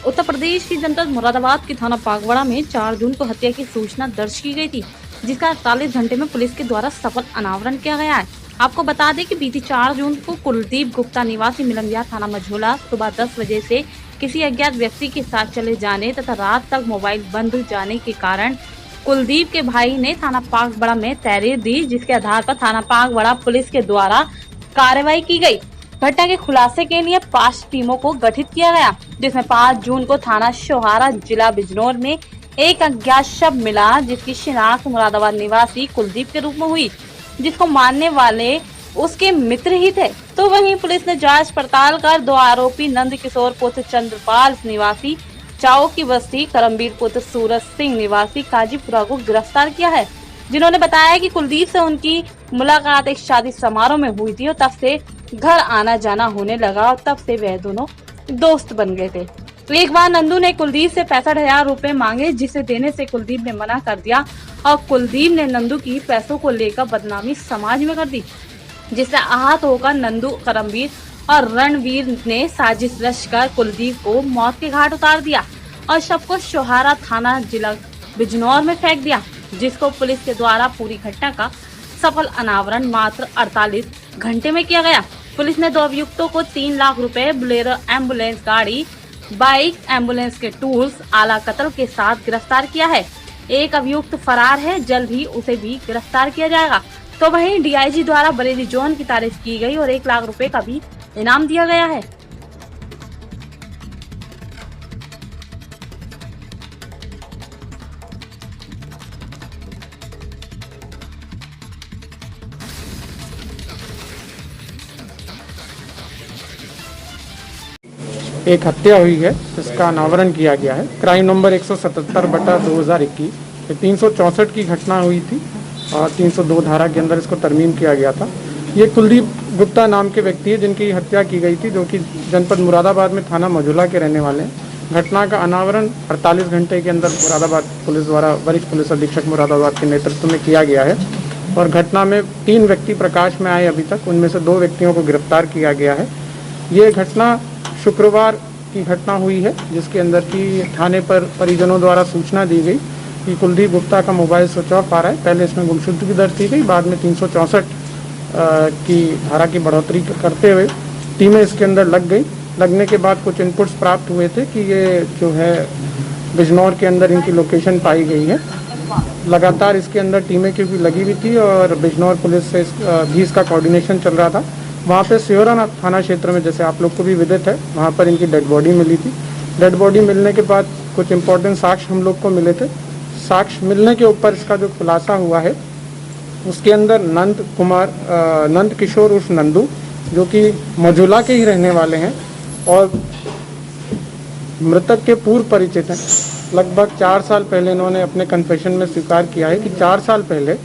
उत्तर प्रदेश की जनपद मुरादाबाद के थाना पागवाड़ा में 4 जून को हत्या की सूचना दर्ज की गई थी, जिसका 48 घंटे में पुलिस के द्वारा सफल अनावरण किया गया है। आपको बता दें कि बीती 4 जून को कुलदीप गुप्ता निवासी मिलनविहार थाना मझोला सुबह 10 बजे से किसी अज्ञात व्यक्ति के साथ चले जाने तथा रात तक मोबाइल बंद जाने के कारण कुलदीप के भाई ने थाना पागवाड़ा में तहरीर दी, जिसके आधार पर थाना पागवाड़ा पुलिस के द्वारा कार्रवाई की गई। घटना के खुलासे के लिए 5 टीमों को गठित किया गया, जिसमें 5 जून को थाना शोहारा जिला बिजनौर में एक अज्ञात शव मिला, जिसकी शिनाख्त मुरादाबाद निवासी कुलदीप के रूप में हुई, जिसको मानने वाले उसके मित्र ही थे। तो वहीं पुलिस ने जांच पड़ताल कर 2 आरोपी नंद किशोर पुत्र चंद्रपाल निवासी चाओ की बस्ती, करमवीर पुत्र सूरज सिंह निवासी काजीपुरा को गिरफ्तार किया है, जिन्होंने बताया कि कुलदीप से उनकी मुलाकात एक शादी समारोह में हुई थी और तब से घर आना जाना होने लगा और तब से वह दोनों दोस्त बन गए थे। तो एक बार नंदू ने कुलदीप से 65,000 रुपए मांगे, जिसे देने से कुलदीप ने मना कर दिया और कुलदीप ने नंदू की पैसों को लेकर बदनामी समाज में कर दी, जिससे आहत होकर नंदू, करमवीर और रणवीर ने साजिश रचकर कुलदीप को मौत के घाट उतार दिया और शव को शोहारा थाना जिला बिजनौर में फेंक दिया, जिसको पुलिस के द्वारा पूरी घटना का सफल अनावरण मात्र 48 घंटे में किया गया। पुलिस ने 2 अभियुक्तों को 3 लाख रुपए, बोलेरो एम्बुलेंस गाड़ी, बाइक, एम्बुलेंस के टूल्स, आला कत्ल के साथ गिरफ्तार किया है। एक अभियुक्त फरार है, जल्द ही उसे भी गिरफ्तार किया जाएगा। तो वहीं डीआईजी द्वारा बरेली जोन की तारीफ की गई और 1 लाख रुपए का भी इनाम दिया गया है। एक हत्या हुई है, इसका अनावरण किया गया है। क्राइम नंबर 177/2021 364 की घटना हुई थी और 302 धारा के अंदर इसको तरमीम किया गया था। ये कुलदीप गुप्ता नाम के व्यक्ति है जिनकी हत्या की गई थी, जो कि जनपद मुरादाबाद में थाना मझोला के रहने वाले हैं। घटना का अनावरण 48 घंटे के अंदर मुरादाबाद पुलिस द्वारा वरिष्ठ पुलिस अधीक्षक मुरादाबाद के नेतृत्व में किया गया है और घटना में 3 व्यक्ति प्रकाश में आए अभी तक, उनमें से 2 व्यक्तियों को गिरफ्तार किया गया है। ये घटना शुक्रवार की घटना हुई है, जिसके अंदर की थाने पर परिजनों द्वारा सूचना दी गई कि कुलदीप गुप्ता का मोबाइल स्विच ऑफ आ रहा है। पहले इसमें गुमशुदगी दर्ज की गई, बाद में 364 की धारा की बढ़ोतरी करते हुए टीमें इसके अंदर लग गई। लगने के बाद कुछ इनपुट्स प्राप्त हुए थे कि ये जो है बिजनौर के अंदर इनकी लोकेशन पाई गई है। लगातार इसके अंदर टीमें की भी लगी हुई थी और बिजनौर पुलिस से भी इसका कोऑर्डिनेशन चल रहा था। वहाँ पे सियोरा थाना क्षेत्र में, जैसे आप लोग को भी विदित है, वहाँ पर इनकी डेड बॉडी मिली थी। डेड बॉडी मिलने के बाद कुछ इम्पोर्टेंट साक्ष्य हम लोग को मिले थे। साक्ष्य मिलने के ऊपर इसका जो खुलासा हुआ है, उसके अंदर नंद किशोर उर्फ नंदू, जो कि मझोला के ही रहने वाले हैं और मृतक के पूर्व परिचित हैं। लगभग 4 साल पहले इन्होंने अपने कन्फेशन में स्वीकार किया है कि 4 साल पहले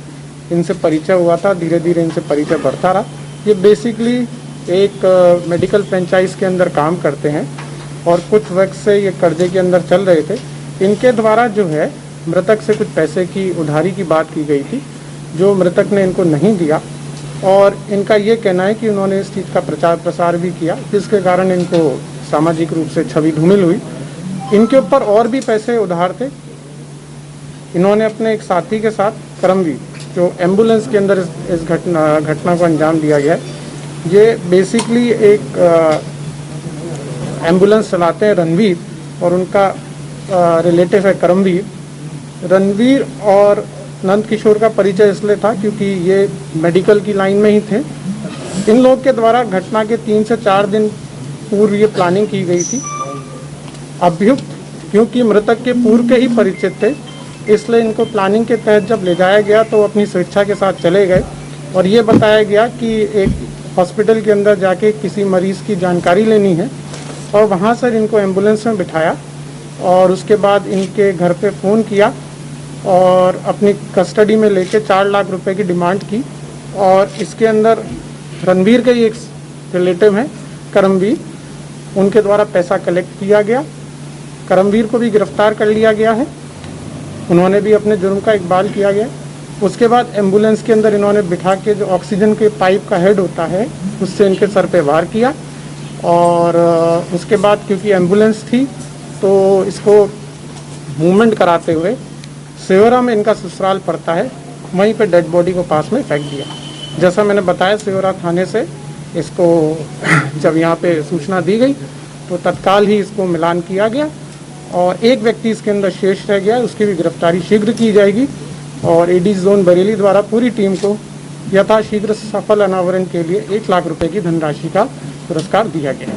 इनसे परिचय हुआ था, धीरे धीरे इनसे परिचय बढ़ता रहा। ये बेसिकली एक मेडिकल फ्रेंचाइज के अंदर काम करते हैं और कुछ वक्त से ये कर्जे के अंदर चल रहे थे। इनके द्वारा जो है मृतक से कुछ पैसे की उधारी की बात की गई थी, जो मृतक ने इनको नहीं दिया और इनका ये कहना है कि उन्होंने इस चीज़ का प्रचार प्रसार भी किया, जिसके कारण इनको सामाजिक रूप से छवि धूमिल हुई। इनके ऊपर और भी पैसे उधार थे। इन्होंने अपने एक साथी के साथ, करमवीर, जो एम्बुलेंस के अंदर इस घटना को अंजाम दिया गया है। ये बेसिकली एक एम्बुलेंस चलाते हैं रणवीर और उनका रिलेटिव है करमवीर। रणवीर और नंद किशोर का परिचय इसलिए था क्योंकि ये मेडिकल की लाइन में ही थे। इन लोग के द्वारा घटना के 3 से 4 दिन पूर्व ये प्लानिंग की गई थी। अभियुक्त क्योंकि मृतक के पूर्व के ही परिचित थे, इसलिए इनको प्लानिंग के तहत जब ले जाया गया तो अपनी स्वेच्छा के साथ चले गए और ये बताया गया कि एक हॉस्पिटल के अंदर जाके किसी मरीज़ की जानकारी लेनी है और वहाँ से इनको एम्बुलेंस में बिठाया और उसके बाद इनके घर पे फ़ोन किया और अपनी कस्टडी में लेके 4 लाख रुपए की डिमांड की। और इसके अंदर रणवीर के ही एक रिलेटिव हैं करमवीर, उनके द्वारा पैसा कलेक्ट किया गया। करमवीर को भी गिरफ्तार कर लिया गया है, उन्होंने भी अपने जुर्म का इकबाल किया गया। उसके बाद एम्बुलेंस के अंदर इन्होंने बिठा के जो ऑक्सीजन के पाइप का हेड होता है उससे इनके सर पे वार किया और उसके बाद क्योंकि एम्बुलेंस थी तो इसको मूवमेंट कराते हुए सेवरा में इनका ससुराल पड़ता है, वहीं पे डेड बॉडी को पास में फेंक दिया। जैसा मैंने बताया, सेवरा थाने से इसको जब यहाँ पे सूचना दी गई तो तत्काल ही इसको मिलान किया गया और एक व्यक्ति इसके अंदर शेष रह गया, उसकी भी गिरफ्तारी शीघ्र की जाएगी और एडी जोन बरेली द्वारा पूरी टीम को यथाशीघ्र सफल अनावरण के लिए 1 लाख रुपए की धनराशि का पुरस्कार दिया गया।